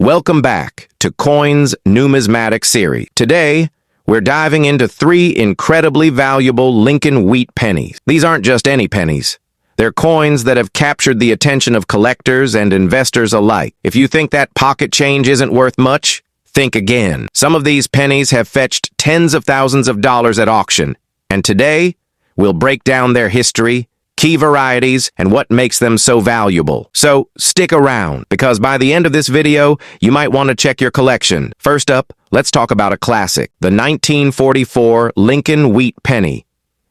Welcome back to Coins Numismatic Series. Today, we're diving into 3 incredibly valuable Lincoln Wheat Pennies. These aren't just any pennies. They're coins that have captured the attention of collectors and investors alike. If you think that pocket change isn't worth much, think again. Some of these pennies have fetched tens of thousands of dollars at auction, and today, we'll break down their history, key varieties, and what makes them so valuable. So stick around, because by the end of this video, you might want to check your collection. First up, let's talk about a classic, the 1944 Lincoln Wheat Penny.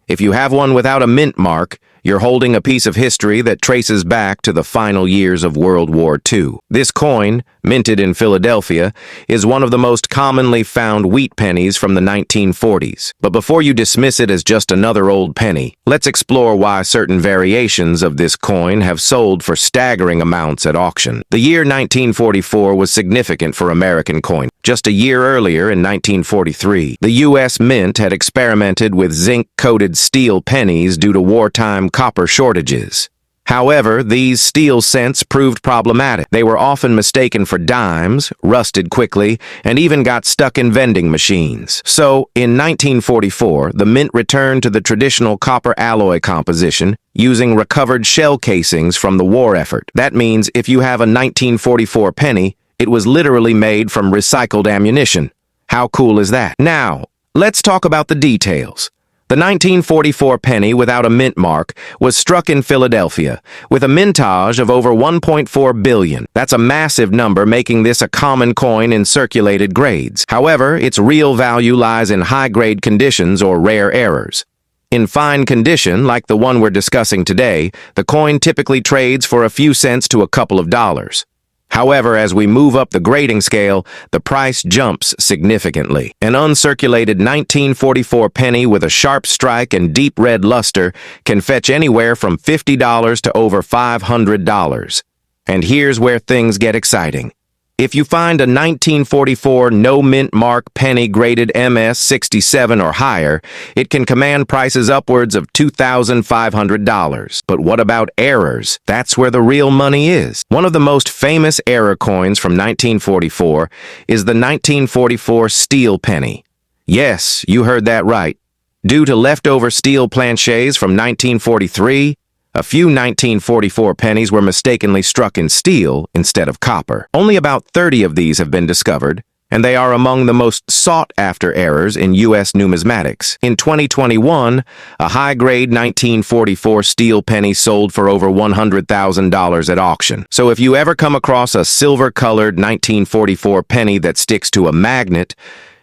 If you have one without a mint mark, you're holding a piece of history that traces back to the final years of World War II. This coin, minted in Philadelphia, is one of the most commonly found wheat pennies from the 1940s. But before you dismiss it as just another old penny, let's explore why certain variations of this coin have sold for staggering amounts at auction. The year 1944 was significant for American coin. Just a year earlier, in 1943, the U.S. Mint had experimented with zinc-coated steel pennies due to wartime copper shortages. However, these steel cents proved problematic. They were often mistaken for dimes, rusted quickly, and even got stuck in vending machines. So, in 1944, the Mint returned to the traditional copper alloy composition, using recovered shell casings from the war effort. That means if you have a 1944 penny, it was literally made from recycled ammunition. How cool is that? Now, let's talk about the details. The 1944 penny without a mint mark was struck in Philadelphia, with a mintage of over 1.4 billion. That's a massive number, making this a common coin in circulated grades. However, its real value lies in high-grade conditions or rare errors. In fine condition, like the one we're discussing today, the coin typically trades for a few cents to a couple of dollars. However, as we move up the grading scale, the price jumps significantly. An uncirculated 1944 penny with a sharp strike and deep red luster can fetch anywhere from $50 to over $500. And here's where things get exciting. If you find a 1944 no mint mark penny graded MS 67 or higher, it can command prices upwards of $2,500. But what about errors? That's where the real money is. One of the most famous error coins from 1944 is the 1944 steel penny. Yes, you heard that right. Due to leftover steel planchets from 1943, a few 1944 pennies were mistakenly struck in steel instead of copper. Only about 30 of these have been discovered, and they are among the most sought-after errors in U.S. numismatics. In 2021, a high-grade 1944 steel penny sold for over $100,000 at auction. So if you ever come across a silver-colored 1944 penny that sticks to a magnet,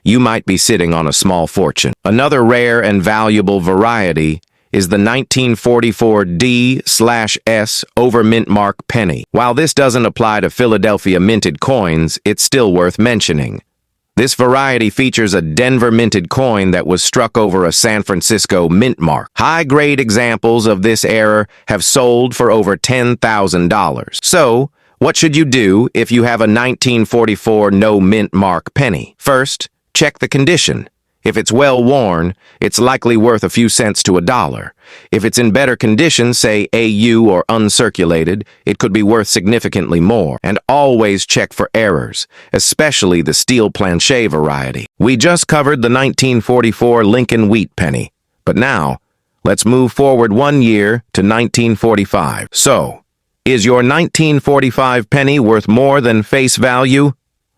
you might be sitting on a small fortune. Another rare and valuable variety is the 1944 D/S over mint mark penny. While this doesn't apply to Philadelphia minted coins, it's still worth mentioning. This variety features a Denver minted coin that was struck over a San Francisco mint mark. High-grade examples of this error have sold for over $10,000. So, what should you do if you have a 1944 no mint mark penny? First, check the condition. If it's well worn, it's likely worth a few cents to a dollar. If it's in better condition, say AU or uncirculated, it could be worth significantly more. And always check for errors, especially the steel planchet variety. We just covered the 1944 Lincoln Wheat Penny, but now, let's move forward 1 year to 1945. So, is your 1945 penny worth more than face value?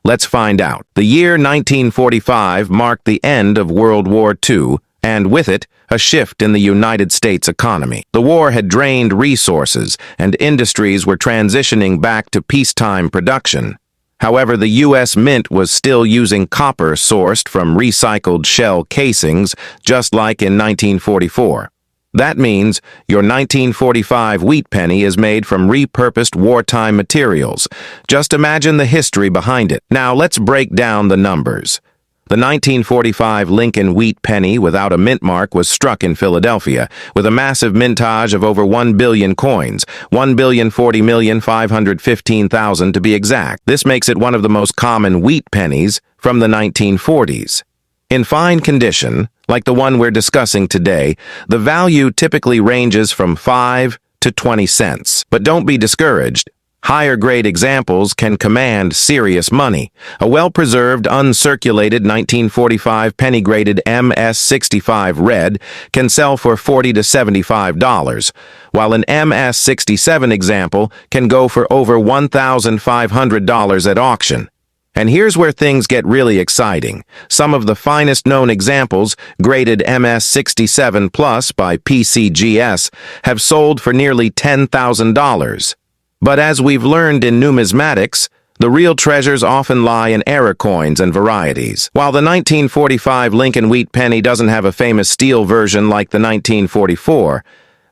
Let's find out. The year 1945 marked the end of World War II, and with it, a shift in the United States economy. The war had drained resources, and industries were transitioning back to peacetime production. However, the U.S. Mint was still using copper sourced from recycled shell casings, just like in 1944. That means your 1945 wheat penny is made from repurposed wartime materials. Just imagine the history behind it. Now let's break down the numbers. The 1945 Lincoln Wheat Penny without a mint mark was struck in Philadelphia, with a massive mintage of over 1 billion coins, 1,040,515,000 to be exact. This makes it one of the most common wheat pennies from the 1940s. In fine condition, like the one we're discussing today, the value typically ranges from 5 to 20 cents. But don't be discouraged. Higher grade examples can command serious money. A well-preserved, uncirculated 1945 penny-graded MS-65 red can sell for $40 to $75, while an MS-67 example can go for over $1,500 at auction. And here's where things get really exciting. Some of the finest known examples, graded MS-67 Plus by PCGS, have sold for nearly $10,000. But as we've learned in numismatics, the real treasures often lie in error coins and varieties. While the 1945 Lincoln Wheat Penny doesn't have a famous steel version like the 1944,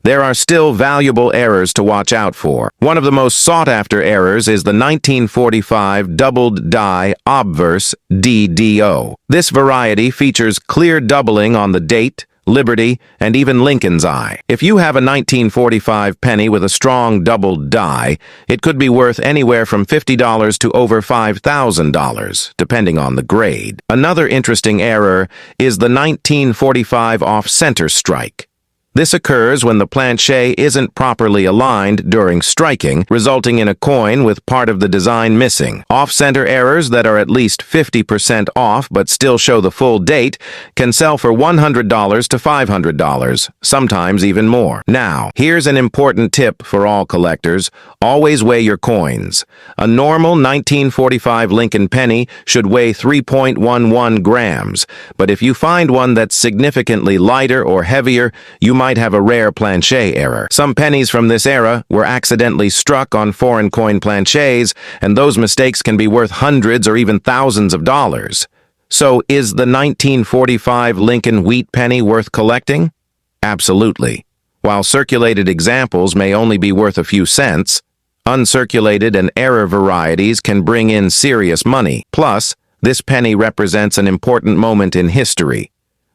there are still valuable errors to watch out for. One of the most sought-after errors is the 1945 Doubled Die Obverse DDO. This variety features clear doubling on the date, Liberty, and even Lincoln's eye. If you have a 1945 penny with a strong doubled die, it could be worth anywhere from $50 to over $5,000, depending on the grade. Another interesting error is the 1945 off-center strike. This occurs when the planchet isn't properly aligned during striking, resulting in a coin with part of the design missing. Off-center errors that are at least 50% off but still show the full date can sell for $100 to $500, sometimes even more. Now, here's an important tip for all collectors. Always weigh your coins. A normal 1945 Lincoln penny should weigh 3.11 grams, but if you find one that's significantly lighter or heavier, you might have a rare planchet error. Some pennies from this era were accidentally struck on foreign coin planchets, and those mistakes can be worth hundreds or even thousands of dollars. So, is the 1945 Lincoln Wheat Penny worth collecting? Absolutely. While circulated examples may only be worth a few cents, uncirculated and error varieties can bring in serious money. Plus, this penny represents an important moment in history.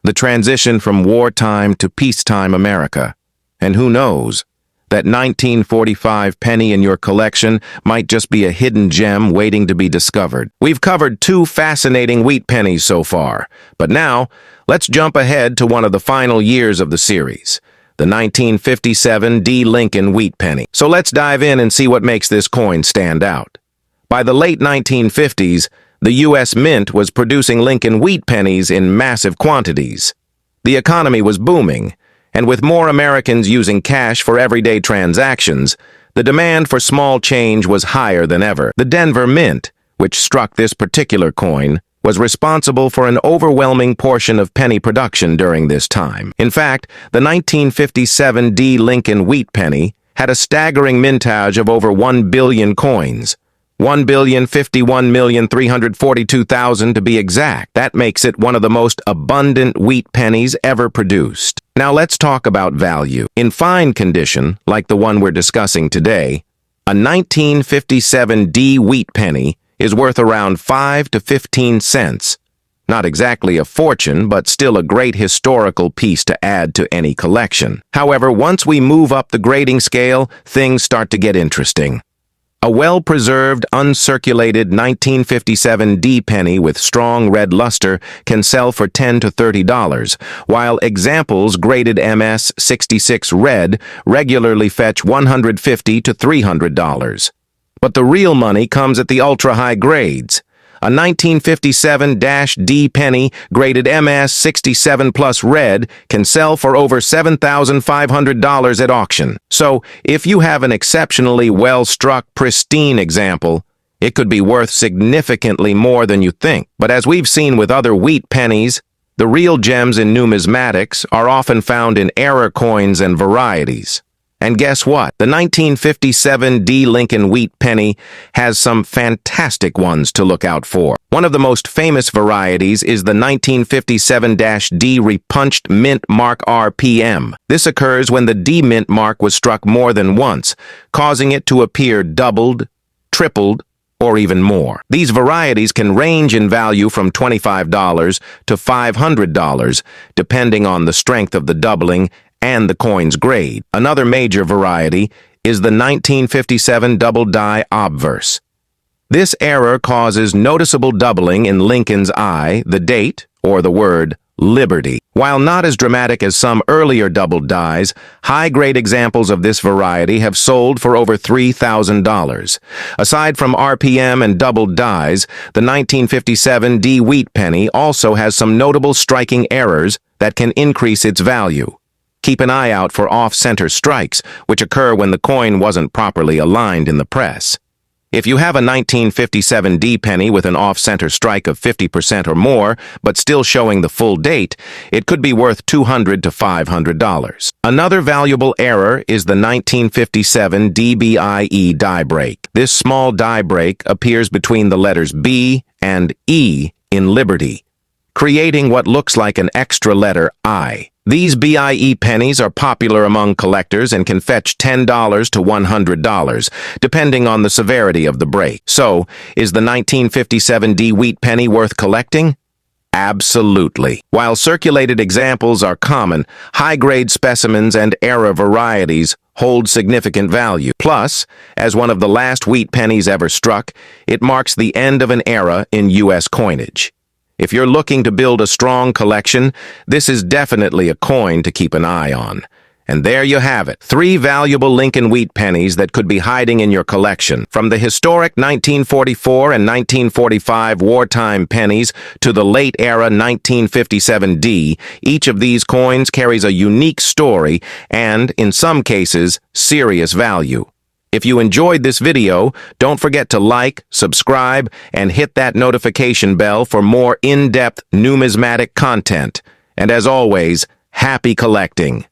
The transition from wartime to peacetime America. And who knows, that 1945 penny in your collection might just be a hidden gem waiting to be discovered. We've covered 2 fascinating wheat pennies so far, but now let's jump ahead to one of the final years of the series, the 1957 D. Lincoln Wheat Penny. So let's dive in and see what makes this coin stand out. By the late 1950s, the U.S. Mint was producing Lincoln Wheat Pennies in massive quantities. The economy was booming, and with more Americans using cash for everyday transactions, the demand for small change was higher than ever. The Denver Mint, which struck this particular coin, was responsible for an overwhelming portion of penny production during this time. In fact, the 1957 D. Lincoln Wheat Penny had a staggering mintage of over 1 billion coins. 1,051,342,000 to be exact. That makes it one of the most abundant wheat pennies ever produced. Now let's talk about value. In fine condition, like the one we're discussing today, a 1957 D wheat penny is worth around 5 to 15 cents. Not exactly a fortune, but still a great historical piece to add to any collection. However, once we move up the grading scale, things start to get interesting. A well-preserved, uncirculated 1957 D penny with strong red luster can sell for $10 to $30, while examples graded MS-66 red regularly fetch $150 to $300. But the real money comes at the ultra-high grades. A 1957-D penny graded MS-67 Plus red can sell for over $7,500 at auction. So, if you have an exceptionally well-struck, pristine example, it could be worth significantly more than you think. But as we've seen with other wheat pennies, the real gems in numismatics are often found in error coins and varieties. And guess what? The 1957 D. Lincoln Wheat Penny has some fantastic ones to look out for. One of the most famous varieties is the 1957-D repunched mint mark RPM. This occurs when the D mint mark was struck more than once, causing it to appear doubled, tripled, or even more. These varieties can range in value from $25 to $500, depending on the strength of the doubling and the coin's grade. Another major variety is the 1957 Double Die Obverse. This error causes noticeable doubling in Lincoln's eye, the date, or the word Liberty. While not as dramatic as some earlier doubled dies, high-grade examples of this variety have sold for over $3,000. Aside from RPM and doubled dies, the 1957 D Wheat Penny also has some notable striking errors that can increase its value. Keep an eye out for off-center strikes, which occur when the coin wasn't properly aligned in the press. If you have a 1957 D penny with an off-center strike of 50% or more, but still showing the full date, it could be worth $200 to $500. Another valuable error is the 1957 DBIE die break. This small die break appears between the letters B and E in Liberty, creating what looks like an extra letter I. These BIE pennies are popular among collectors and can fetch $10 to $100, depending on the severity of the break. So, is the 1957 D Wheat Penny worth collecting? Absolutely. While circulated examples are common, high-grade specimens and era varieties hold significant value. Plus, as one of the last wheat pennies ever struck, it marks the end of an era in U.S. coinage. If you're looking to build a strong collection, this is definitely a coin to keep an eye on. And there you have it, 3 valuable Lincoln Wheat Pennies that could be hiding in your collection. From the historic 1944 and 1945 wartime pennies to the late-era 1957 D, each of these coins carries a unique story and, in some cases, serious value. If you enjoyed this video, don't forget to like, subscribe, and hit that notification bell for more in-depth numismatic content. And as always, happy collecting!